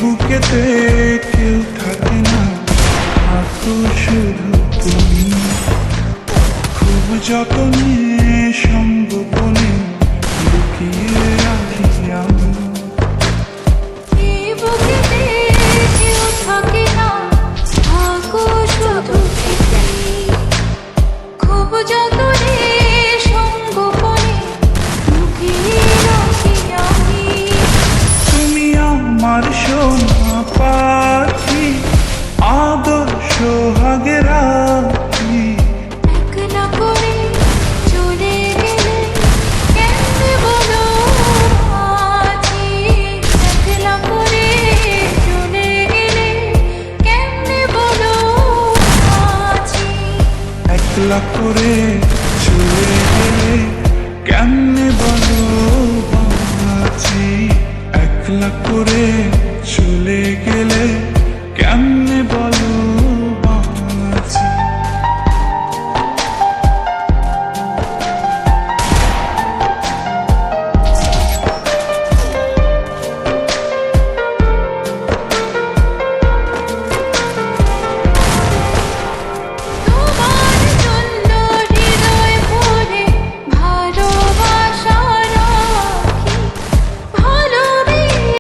বুকেতে কেউ থাকে না, থাকো শুধু তুমি। খুব যতনে সঙ্গোপনে লুকিয়ে রাখি আমি। এই বুকেতে কেউ থাকে না, থাকো শুধু তুমি। খুব যতনে সঙ্গোপনে লুকিয়ে রাখি আমি। তুমি আমার সোনা পাখি, আদর্শ সোহাগের রাখি। একলা করে চলে গেলে কেমনে বলো আছি। একলা করে চলে গেলে কেমনে বলো আছি। একলা করে চলে গেলে কেমনে বলো বাঁচি। একলা করে চলে গেলে কেমনে বলো বাঁচি।